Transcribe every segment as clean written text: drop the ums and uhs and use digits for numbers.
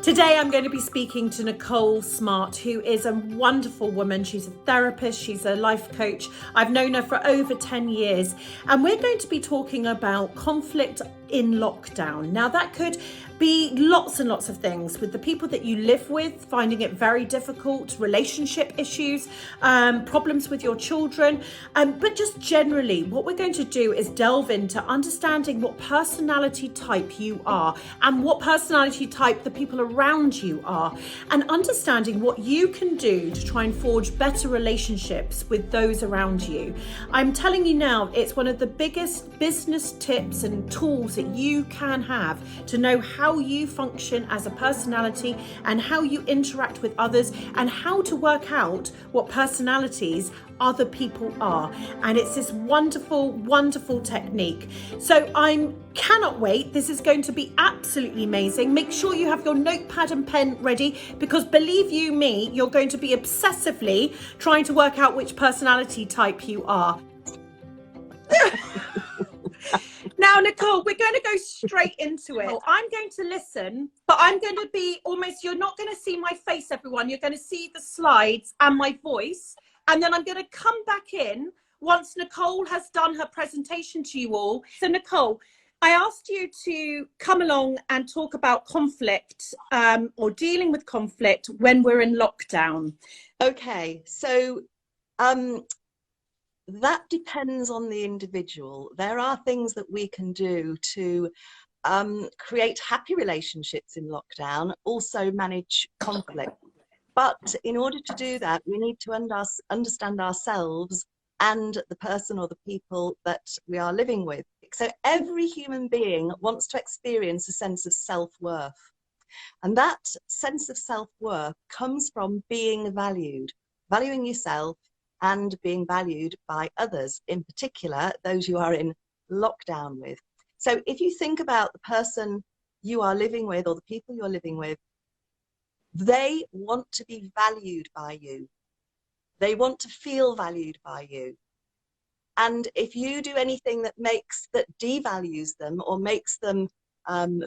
Today I'm going to be speaking to Nicole Smart, who is a wonderful woman. She's a therapist, she's a life coach. I've known her for over 10 years, and we're going to be talking about conflict in lockdown. Now that could be lots and lots of things, with the people that you live with, finding it very difficult, relationship issues, problems with your children, but just generally what we're going to do is delve into understanding what personality type you are and what personality type the people around you are, and understanding what you can do to try and forge better relationships with those around you. I'm telling you now, it's one of the biggest business tips and tools that you can have to know how you function as a personality and how you interact with others and how to work out what personalities other people are. And it's this wonderful, wonderful technique. So I cannot wait. This is going to be absolutely amazing. Make sure you have your notepad and pen ready, because believe you me, you're going to be obsessively trying to work out which personality type you are. Now, Nicole, we're going to go straight into it. I'm going to listen, but I'm going to be almost, you're not going to see my face, everyone. You're going to see the slides and my voice. And then I'm going to come back in once Nicole has done her presentation to you all. So, Nicole, I asked you to come along and talk about conflict or dealing with conflict when we're in lockdown. Okay, so that depends on the individual. There are things that we can do to create happy relationships in lockdown, also manage conflict. But in order to do that, we need to understand ourselves and the person or the people that we are living with. So every human being wants to experience a sense of self-worth. And that sense of self-worth comes from being valued, valuing yourself and being valued by others, in particular, those you are in lockdown with. So if you think about the person you are living with or the people you're living with, they want to be valued by you. They want to feel valued by you. And if you do anything that devalues them or makes them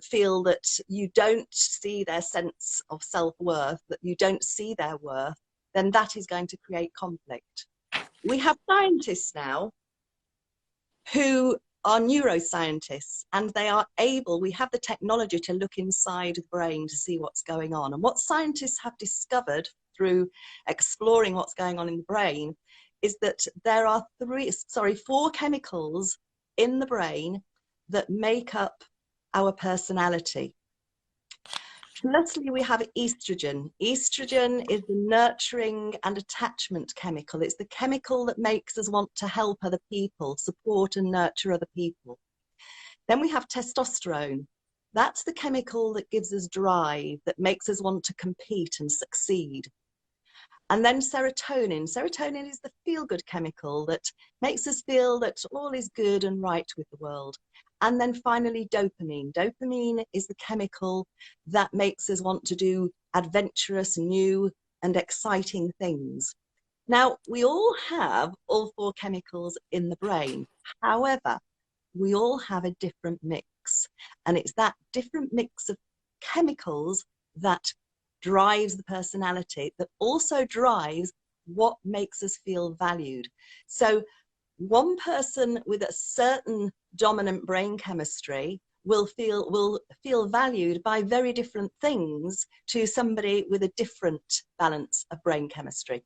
feel that you don't see their sense of self-worth, that you don't see their worth, then that is going to create conflict. We have scientists now who are neuroscientists, and they are able, we have the technology to look inside the brain to see what's going on. And what scientists have discovered through exploring what's going on in the brain is that there are four chemicals in the brain that make up our personality. Firstly, we have estrogen. Estrogen is the nurturing and attachment chemical. It's the chemical that makes us want to help other people, support and nurture other people. Then we have testosterone. That's the chemical that gives us drive, that makes us want to compete and succeed. And then serotonin. Serotonin is the feel-good chemical that makes us feel that all is good and right with the world. And then finally, dopamine. Dopamine is the chemical that makes us want to do adventurous, new and exciting things. Now, we all have all four chemicals in the brain. However, we all have a different mix. And it's that different mix of chemicals that drives the personality, that also drives what makes us feel valued. So one person with a certain dominant brain chemistry will feel valued by very different things to somebody with a different balance of brain chemistry.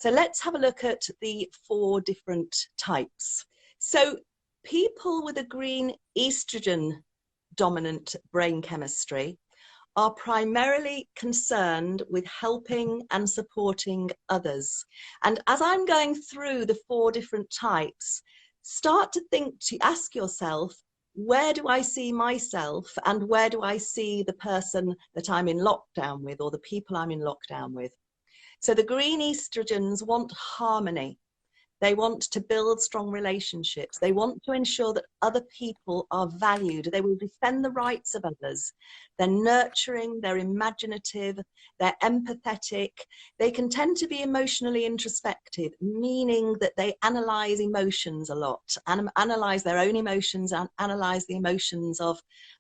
So let's have a look at the four different types. So people with a green estrogen dominant brain chemistry are primarily concerned with helping and supporting others. And as I'm going through the four different types, start to ask yourself, where do I see myself and where do I see the person that I'm in lockdown with or the people I'm in lockdown with? So the green estrogens want harmony. They want to build strong relationships. They want to ensure that other people are valued. They will defend the rights of others. They're nurturing, they're imaginative, they're empathetic. They can tend to be emotionally introspective, meaning that they analyze emotions a lot, and analyze their own emotions and analyze the emotions of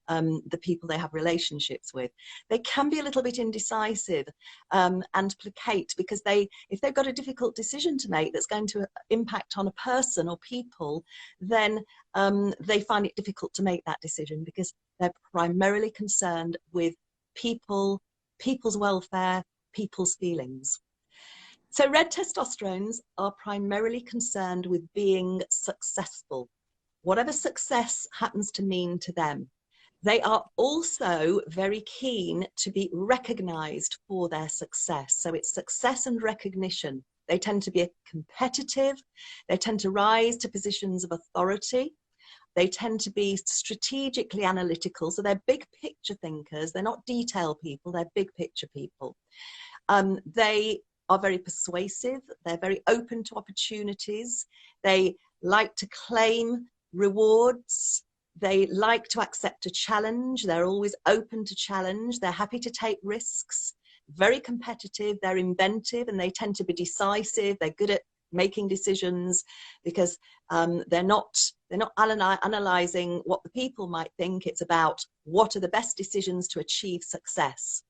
the people they have relationships with. They can be a little bit indecisive and placate, because if they've got a difficult decision to make that's going to impact on a person or people, then they find it difficult to make that decision, because they're primarily concerned with people's welfare, people's feelings. So red testosterones are primarily concerned with being successful, whatever success happens to mean to them. They are also very keen to be recognized for their success. So it's success and recognition. They tend to be competitive. They tend to rise to positions of authority. They tend to be strategically analytical. So they're big picture thinkers. They're not detail people. They're big picture people. They are very persuasive. They're very open to opportunities. They like to claim rewards. They like to accept a challenge. They're always open to challenge. They're happy to take risks. Very competitive. They're inventive, and they tend to be decisive. They're good at making decisions, because they're not analyzing what the people might think. It's about what are the best decisions to achieve success.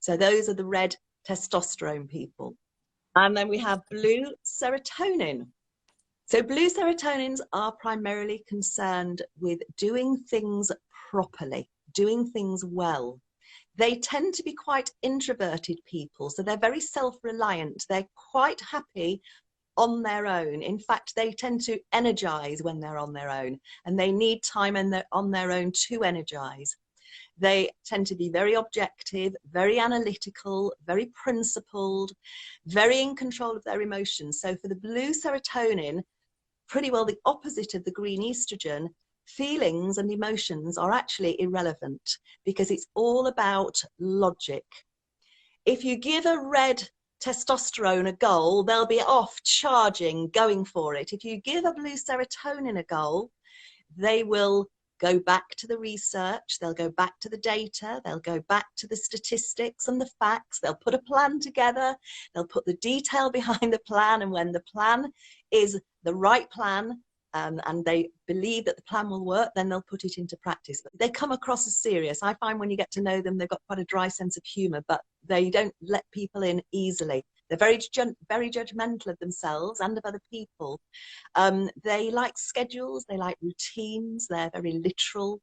So those are the red testosterone people. And then we have blue serotonin. So blue serotonins are primarily concerned with doing things properly, doing things well. They tend to be quite introverted people, so they're very self-reliant. They're quite happy on their own. In fact, they tend to energize when they're on their own, and they need time on their own to energize. They tend to be very objective, very analytical, very principled, very in control of their emotions. So for the blue serotonin, pretty well the opposite of the green estrogen, feelings and emotions are actually irrelevant, because it's all about logic. If you give a red testosterone a goal, they'll be off charging, going for it. If you give a blue serotonin a goal, they will go back to the research, they'll go back to the data, they'll go back to the statistics and the facts, they'll put a plan together, they'll put the detail behind the plan, and when the plan is the right plan, and they believe that the plan will work, then they'll put it into practice. But they come across as serious. I find when you get to know them, they've got quite a dry sense of humor, but they don't let people in easily. They're very judgmental of themselves and of other people. They like schedules, they like routines, they're very literal.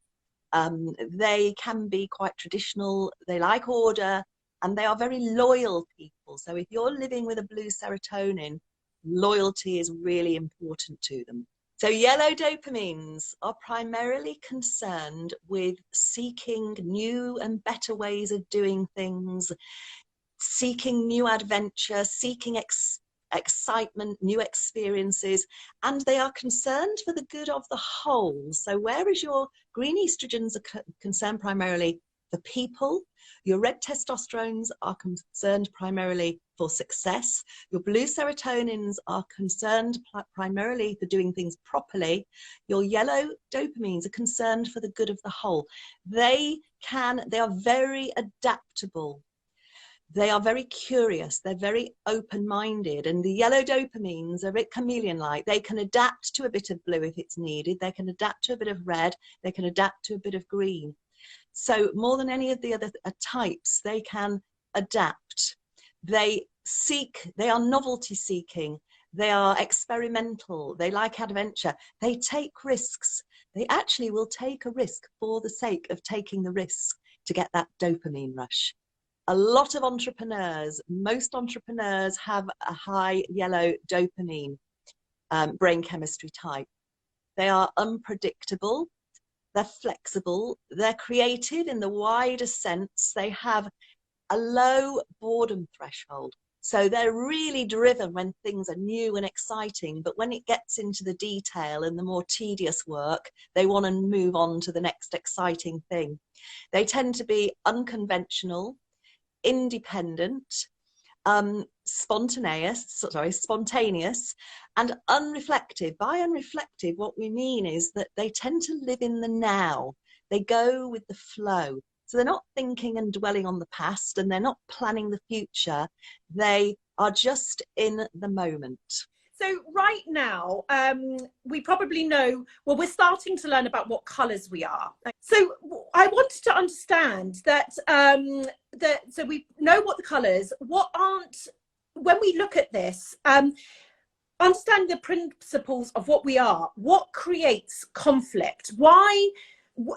They can be quite traditional, they like order, and they are very loyal people. So if you're living with a blue serotonin, loyalty is really important to them. So yellow dopamines are primarily concerned with seeking new and better ways of doing things, seeking new adventure, seeking excitement, new experiences, and they are concerned for the good of the whole. So whereas your green estrogens are concerned primarily for people, your red testosterones are concerned primarily for success, your blue serotonins are concerned primarily for doing things properly, your yellow dopamines are concerned for the good of the whole. They are very adaptable. They are very curious, they're very open-minded, and the yellow dopamines are a bit chameleon-like. They can adapt to a bit of blue if it's needed, they can adapt to a bit of red, they can adapt to a bit of green. So more than any of the other types, they can adapt. They are novelty seeking, they are experimental, they like adventure, they take risks. They actually will take a risk for the sake of taking the risk to get that dopamine rush. A lot of entrepreneurs, most entrepreneurs have a high yellow dopamine brain chemistry type. They are unpredictable, they're flexible, they're creative in the wider sense. They have a low boredom threshold. So they're really driven when things are new and exciting, but when it gets into the detail and the more tedious work, they want to move on to the next exciting thing. They tend to be unconventional, independent, spontaneous, and unreflective. By unreflective, what we mean is that they tend to live in the now. They go with the flow. So they're not thinking and dwelling on the past, and they're not planning the future. They are just in the moment. So right now, we probably know, well, we're starting to learn about what colours we are. So I wanted to understand that, so we know what the colours, what aren't, when we look at this, understand the principles of what we are, what creates conflict, why,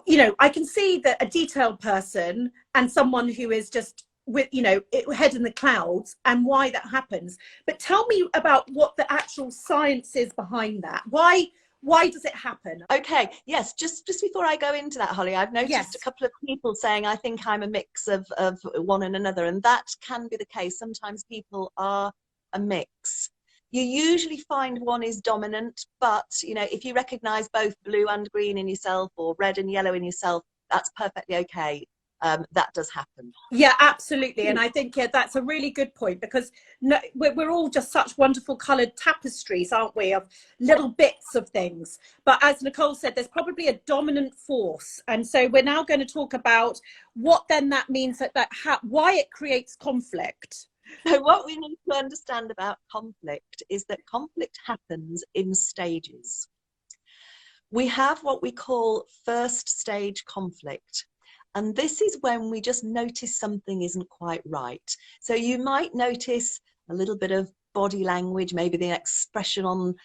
you know, I can see that a detailed person and someone who is just with, you know, head in the clouds, and why that happens. But tell me about what the actual science is behind that. Why does it happen? Okay, yes, just before I go into that, Holly, I've noticed Yes. a couple of people saying, I think I'm a mix of one and another, and that can be the case. Sometimes people are a mix. You usually find one is dominant, but, you know, if you recognize both blue and green in yourself, or red and yellow in yourself, that's perfectly okay. That does happen. Yeah, absolutely. And I think, yeah, that's a really good point, because no, we're all just such wonderful coloured tapestries, aren't we, of little bits of things. But as Nicole said, there's probably a dominant force. And so we're now going to talk about what then that means, why it creates conflict. So what we need to understand about conflict is that conflict happens in stages. We have what we call first stage conflict. And this is when we just notice something isn't quite right. So you might notice a little bit of body language, maybe the expression on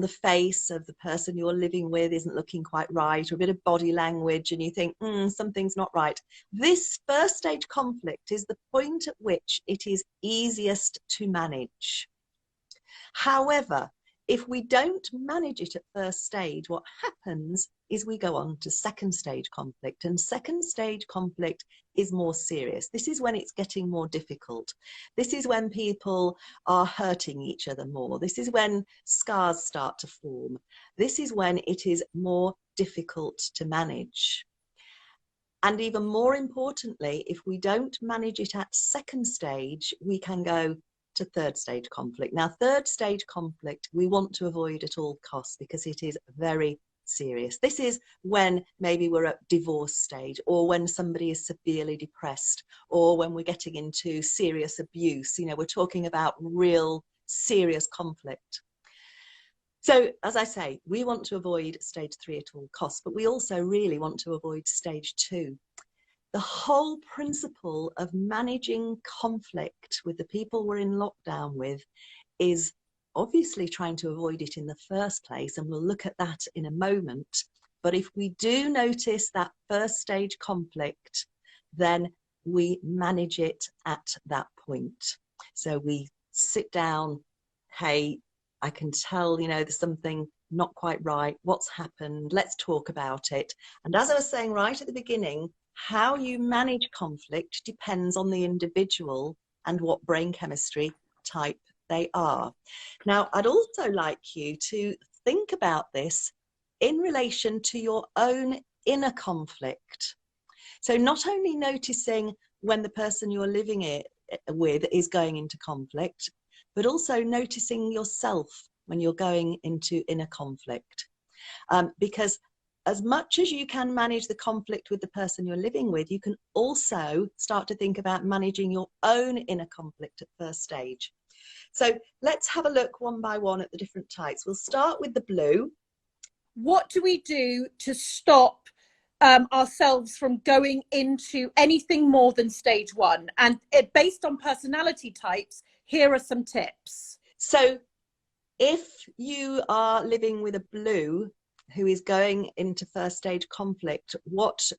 the face of the person you're living with isn't looking quite right, or a bit of body language, and you think, something's not right. This first stage conflict is the point at which it is easiest to manage. However, if we don't manage it at first stage, what happens is we go on to second stage conflict, and second stage conflict is more serious. This is when it's getting more difficult. This is when people are hurting each other more. This is when scars start to form. This is when it is more difficult to manage. And even more importantly, if we don't manage it at second stage, we can go to third stage conflict. Now, third stage conflict, we want to avoid at all costs, because it is very serious. This is when maybe we're at divorce stage, or when somebody is severely depressed, or when we're getting into serious abuse. You know, we're talking about real serious conflict. So, as I say, we want to avoid stage 3 at all costs, but we also really want to avoid stage 2. The whole principle of managing conflict with the people we're in lockdown with is obviously trying to avoid it in the first place, and we'll look at that in a moment. But if we do notice that first stage conflict, then we manage it at that point. So we sit down, hey, I can tell, you know, there's something not quite right. What's happened? Let's talk about it. And as I was saying right at the beginning, how you manage conflict depends on the individual and what brain chemistry type they are. Now, I'd also like you to think about this in relation to your own inner conflict. So not only noticing when the person you're living with is going into conflict, but also noticing yourself when you're going into inner conflict. Because as much as you can manage the conflict with the person you're living with, you can also start to think about managing your own inner conflict at first stage. So let's have a look one by one at the different types. We'll start with the blue. What do we do to stop ourselves from going into anything more than stage 1? And based on personality types, here are some tips. So if you are living with a blue who is going into first stage conflict, what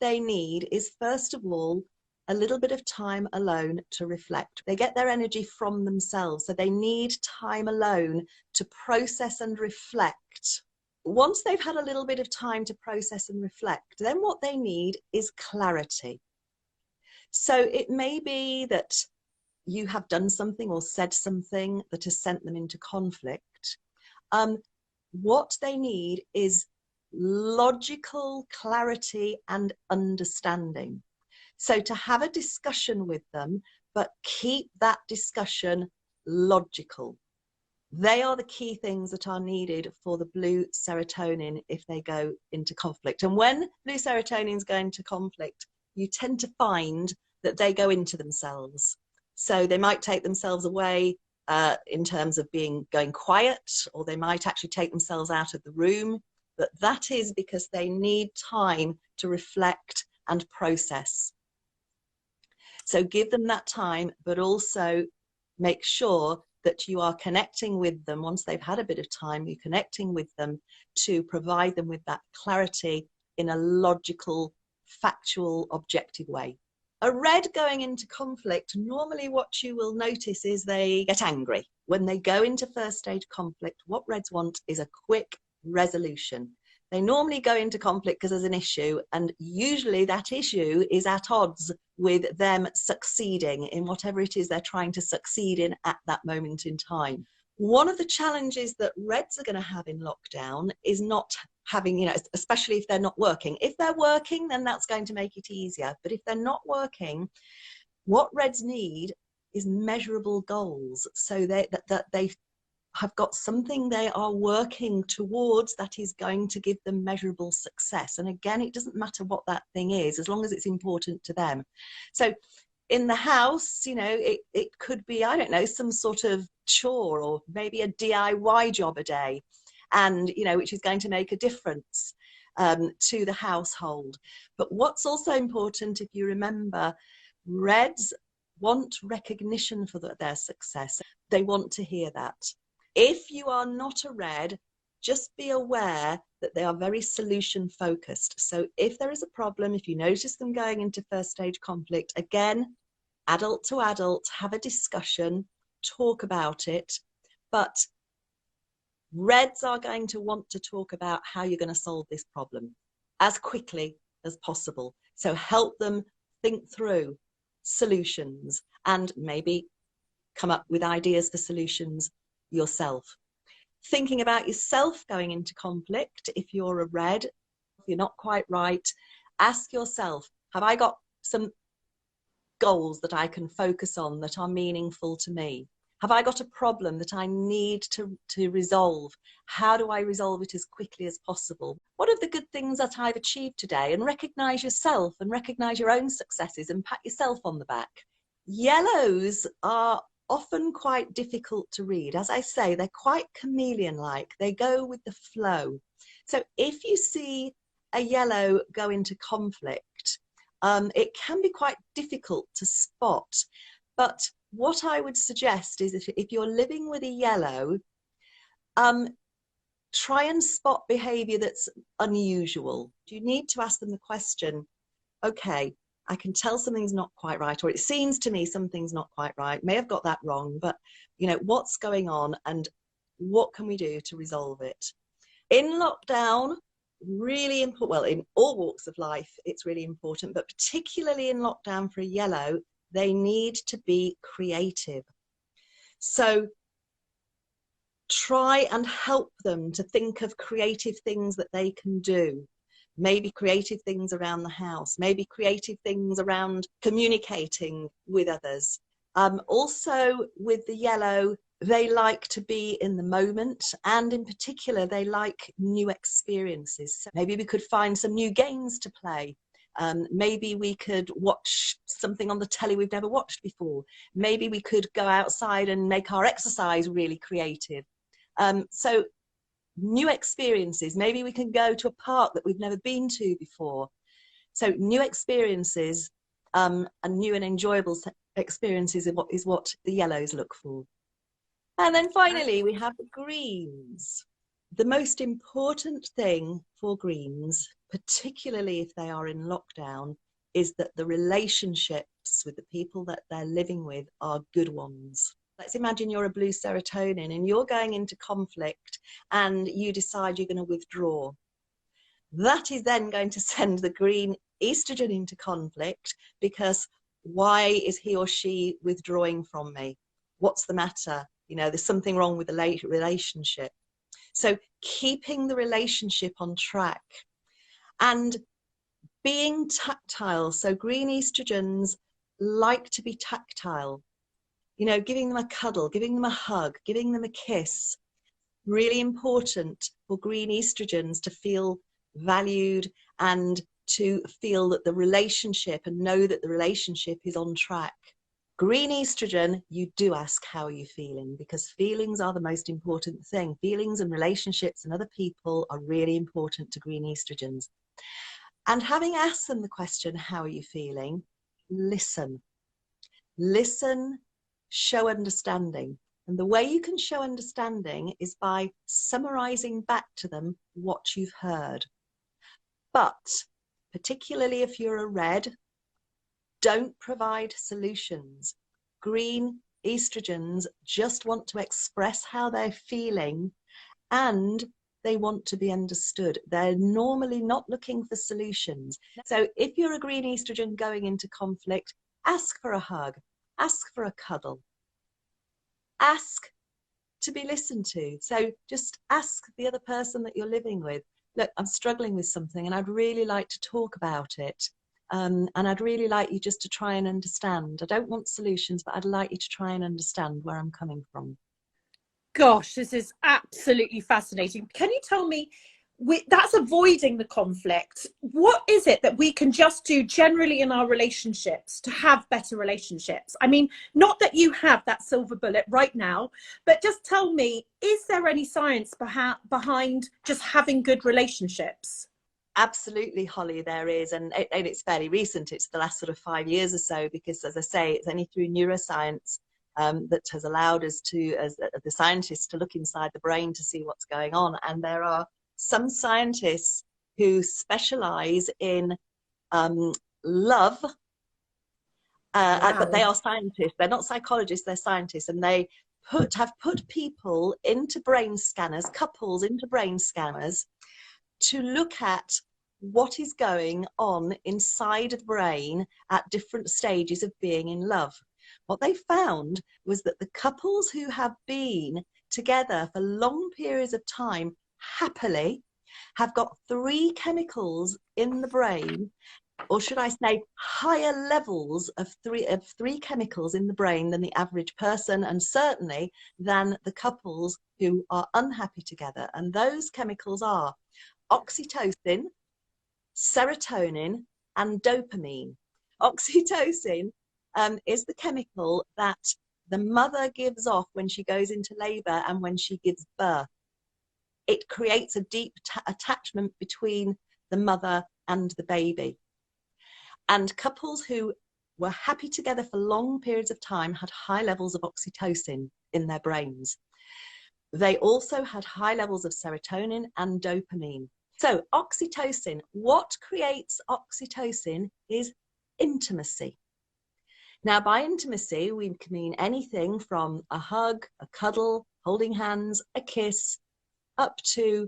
they need is, first of all, a little bit of time alone to reflect. They get their energy from themselves, so they need time alone to process and reflect. Once they've had a little bit of time to process and reflect, then what they need is clarity. So it may be that you have done something or said something that has sent them into conflict. What they need is logical clarity and understanding. So to have a discussion with them, but keep that discussion logical. They are the key things that are needed for the blue serotonin if they go into conflict. And when blue serotonins go into conflict, you tend to find that they go into themselves. So they might take themselves away in terms of going quiet, or they might actually take themselves out of the room. But that is because they need time to reflect and process. So give them that time, but also make sure that you are connecting with them. Once they've had a bit of time, you're connecting with them to provide them with that clarity in a logical, factual, objective way. A red going into conflict, normally what you will notice is they get angry. When they go into first stage conflict, what reds want is a quick resolution. They normally go into conflict because there's an issue, and usually that issue is at odds with them succeeding in whatever it is they're trying to succeed in at that moment in time. One of the challenges that reds are going to have in lockdown is not having, you know, especially if they're not working. If they're working, then that's going to make it easier. But if they're not working, what reds need is measurable goals, so that they have got something they are working towards that is going to give them measurable success. And again, it doesn't matter what that thing is, as long as it's important to them. So in the house, you know, it could be, I don't know, some sort of chore, or maybe a DIY job a day, and, you know, which is going to make a difference to the household. But what's also important, if you remember, reds want recognition for their success. They want to hear that. If you are not a red, just be aware that they are very solution focused. So if there is a problem, if you notice them going into first stage conflict, again, adult to adult, have a discussion, talk about it. But reds are going to want to talk about how you're going to solve this problem as quickly as possible. So help them think through solutions and maybe come up with ideas for solutions yourself. Thinking about yourself going into conflict, if you're a red, if you're not quite right, ask yourself, have I got some goals that I can focus on that are meaningful to me? Have I got a problem that I need to resolve? How do I resolve it as quickly as possible? What are the good things that I've achieved today? And recognize yourself and recognize your own successes and pat yourself on the back. Yellows are often quite difficult to read. As I say, they're quite chameleon-like. They go with the flow. So if you see a yellow go into conflict, it can be quite difficult to spot. But what I would suggest is if you're living with a yellow, try and spot behavior that's unusual. You need to ask them the question, okay, I can tell something's not quite right, or it seems to me something's not quite right. May have got that wrong, but you know, what's going on and what can we do to resolve it? In lockdown, really important, well, in all walks of life, it's really important, but particularly in lockdown for a yellow, they need to be creative. So try and help them to think of creative things that they can do. Maybe creative things around the house, maybe creative things around communicating with others. Also with the yellow, they like to be in the moment, and in particular, they like new experiences. So maybe we could find some new games to play. Maybe we could watch something on the telly we've never watched before. Maybe we could go outside and make our exercise really creative. So new experiences. Maybe we can go to a park that we've never been to before. So new experiences and new and enjoyable experiences is what the yellows look for. And then finally, we have the greens. The most important thing for greens, particularly if they are in lockdown, is that the relationships with the people that they're living with are good ones. Let's imagine you're a blue serotonin and you're going into conflict and you decide you're going to withdraw. That is then going to send the green estrogen into conflict, because why is he or she withdrawing from me? What's the matter? You know, there's something wrong with the relationship. So keeping the relationship on track and being tactile. So green estrogens like to be tactile. You know, giving them a cuddle, giving them a hug, giving them a kiss. Really important for green estrogens to feel valued and to feel that the relationship and know that the relationship is on track. Green estrogen, you do ask, how are you feeling? Because feelings are the most important thing. Feelings and relationships and other people are really important to green estrogens. And having asked them the question, how are you feeling? Listen. Listen, show understanding. And the way you can show understanding is by summarizing back to them what you've heard. But particularly if you're a red, don't provide solutions. Green estrogens just want to express how they're feeling, and they want to be understood. They're normally not looking for solutions. So if you're a green estrogen going into conflict, ask for a hug, ask for a cuddle, ask to be listened to. So just ask the other person that you're living with, look, I'm struggling with something and I'd really like to talk about it. And I'd really like you just to try and understand. I don't want solutions, but I'd like you to try and understand where I'm coming from. Gosh, this is absolutely fascinating. Can you tell me, that's avoiding the conflict. What is it that we can just do generally in our relationships to have better relationships? I mean, not that you have that silver bullet right now, but just tell me, is there any science behind just having good relationships? Absolutely, Holly, there is. And it's fairly recent. It's the last sort of 5 years or so, because as I say, it's only through neuroscience that has allowed us to, as the scientists, to look inside the brain to see what's going on. And there are some scientists who specialize in love, but they are scientists. They're not psychologists, they're scientists. And they have put people into brain scanners, couples into brain scanners, to look at what is going on inside of the brain at different stages of being in love. What they found was that the couples who have been together for long periods of time happily have got 3 chemicals in the brain, or should I say higher levels of three chemicals in the brain than the average person, and certainly than the couples who are unhappy together. And those chemicals are oxytocin, serotonin, and dopamine. Oxytocin is the chemical that the mother gives off when she goes into labor and when she gives birth. It creates a deep attachment between the mother and the baby. And couples who were happy together for long periods of time had high levels of oxytocin in their brains. They also had high levels of serotonin and dopamine. So oxytocin, what creates oxytocin is intimacy. Now, by intimacy, we can mean anything from a hug, a cuddle, holding hands, a kiss, up to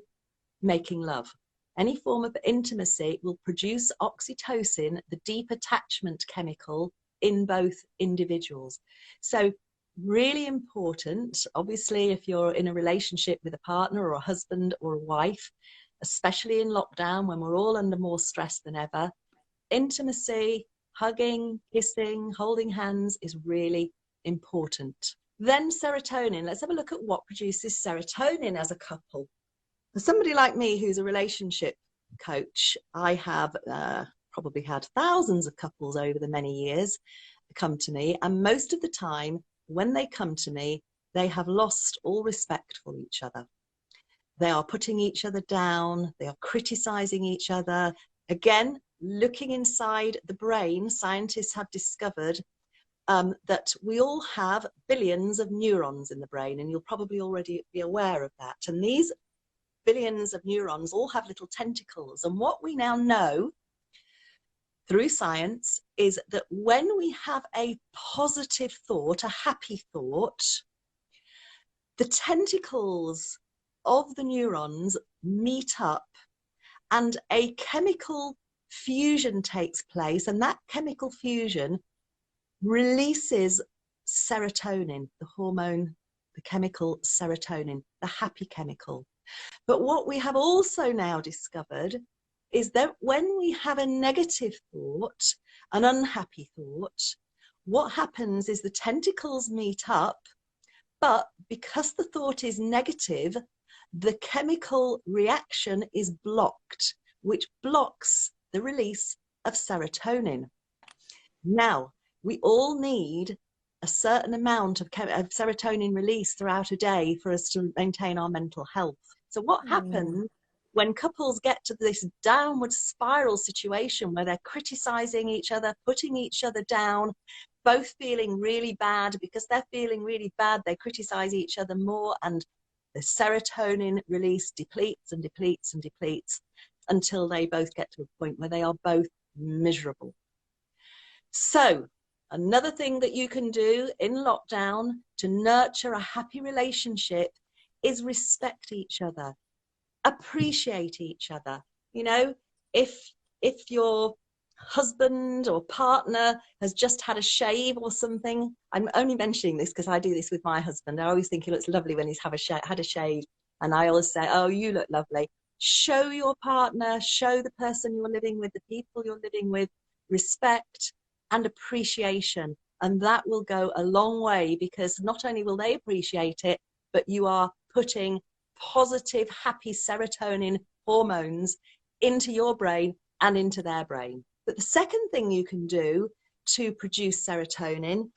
making love. Any form of intimacy will produce oxytocin, the deep attachment chemical, in both individuals. So really important, obviously, if you're in a relationship with a partner or a husband or a wife, especially in lockdown when we're all under more stress than ever, intimacy, hugging, kissing, holding hands is really important. Then serotonin. Let's have a look at what produces serotonin as a couple. For somebody like me who's a relationship coach, I have probably had thousands of couples over the many years come to me, and most of the time when they come to me, they have lost all respect for each other. They are putting each other down, they are criticizing each other. Again, looking inside the brain, scientists have discovered that we all have billions of neurons in the brain, and you'll probably already be aware of that. And these billions of neurons all have little tentacles. And what we now know through science is that when we have a positive thought, a happy thought, the tentacles of the neurons meet up and a chemical fusion takes place, and that chemical fusion releases serotonin, the hormone, the chemical serotonin, the happy chemical. But what we have also now discovered is that when we have a negative thought, an unhappy thought, what happens is the tentacles meet up, but because the thought is negative, the chemical reaction is blocked, which blocks the release of serotonin. Now, we all need a certain amount of serotonin release throughout a day for us to maintain our mental health. So what happens when couples get to this downward spiral situation where they're criticizing each other, putting each other down, both feeling really bad? Because they're feeling really bad, they criticize each other more, and the serotonin release depletes and depletes and depletes until they both get to a point where they are both miserable. So another thing that you can do in lockdown to nurture a happy relationship is respect each other, appreciate each other. You know, if your husband or partner has just had a shave or something, I'm only mentioning this because I do this with my husband. I always think he looks lovely when he's had a shave, and I always say, oh, you look lovely. Show your partner, show the person you're living with, the people you're living with, respect and appreciation, and that will go a long way, because not only will they appreciate it, but you are putting positive, happy serotonin hormones into your brain and into their brain. But the second thing you can do to produce serotonin,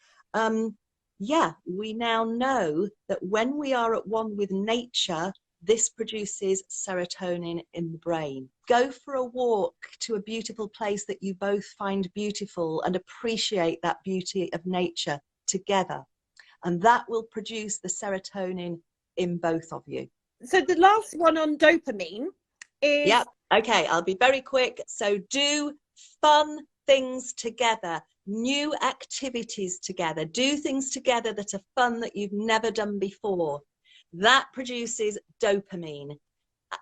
we now know that when we are at one with nature, this produces serotonin in the brain. Go for a walk to a beautiful place that you both find beautiful and appreciate that beauty of nature together. And that will produce the serotonin in both of you. So the last one on dopamine is... Yep. Okay, I'll be very quick. So do fun things together, new activities together, do things together that are fun that you've never done before. That produces dopamine.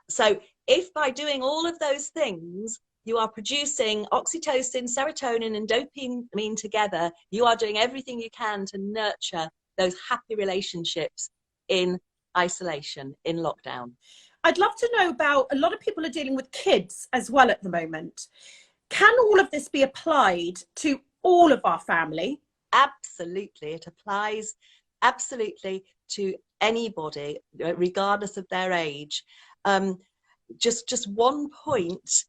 So if by doing all of those things, you are producing oxytocin, serotonin, and dopamine together, you are doing everything you can to nurture those happy relationships in isolation, in lockdown. I'd love to know about, a lot of people are dealing with kids as well at the moment. Can all of this be applied to all of our family? Absolutely. It applies absolutely to anybody, regardless of their age. Just one point.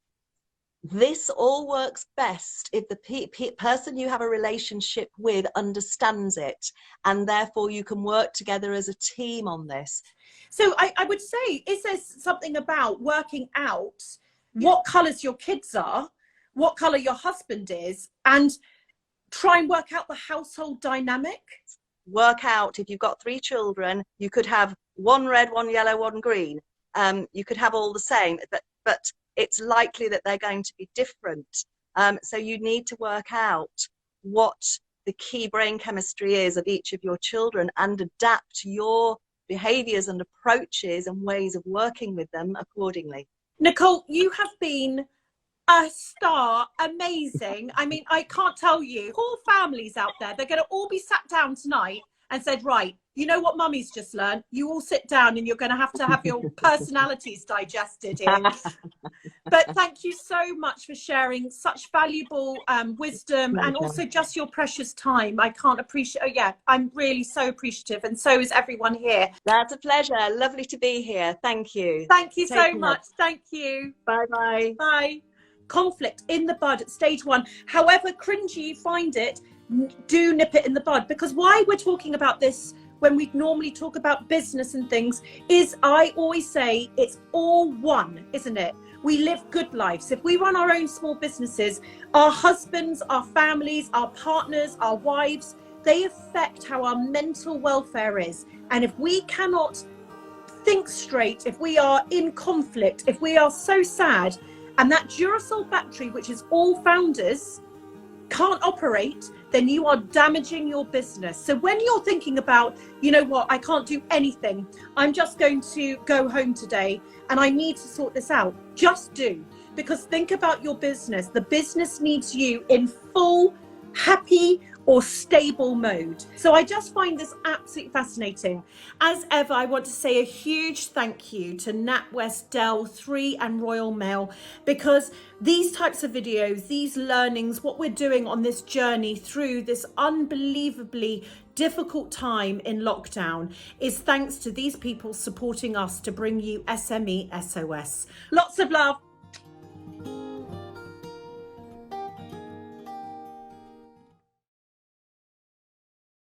This all works best if the person you have a relationship with understands it, and therefore you can work together as a team on this. So I would say, is there something about working out what colours your kids are, what colour your husband is, and try and work out the household dynamic? Work out, if you've got 3 children, you could have one red, one yellow, one green. You could have all the same, but it's likely that they're going to be different. So you need to work out what the key brain chemistry is of each of your children and adapt your behaviours and approaches and ways of working with them accordingly. Nicole, you have been a star, amazing. I mean, I can't tell you, whole families out there, they're going to all be sat down tonight and said, right, you know what mummy's just learned? You all sit down and you're going to have your personalities digested here. But thank you so much for sharing such valuable wisdom and also just your precious time. I can't appreciate, I'm really so appreciative, and so is everyone here. That's a pleasure. Lovely to be here. Thank you. Thank you so much. Thank you. Bye-bye. Bye. Conflict in the bud at stage 1. However cringy you find it, do nip it in the bud, because why we're talking about this when we normally talk about business and things is, I always say, it's all one, isn't it? We live good lives. If we run our own small businesses, our husbands, our families, our partners, our wives, they affect how our mental welfare is. And if we cannot think straight, if we are in conflict, if we are so sad, and that Duracell battery, which is all founders, can't operate, then you are damaging your business. So when you're thinking about, you know what, I can't do anything, I'm just going to go home today and I need to sort this out, just do. Because think about your business. The business needs you in full, happy or stable mode. So I just find this absolutely fascinating. As ever, I want to say a huge thank you to NatWest, Dell, 3 and Royal Mail, because these types of videos, these learnings, what we're doing on this journey through this unbelievably difficult time in lockdown is thanks to these people supporting us to bring you SME SOS. Lots of love.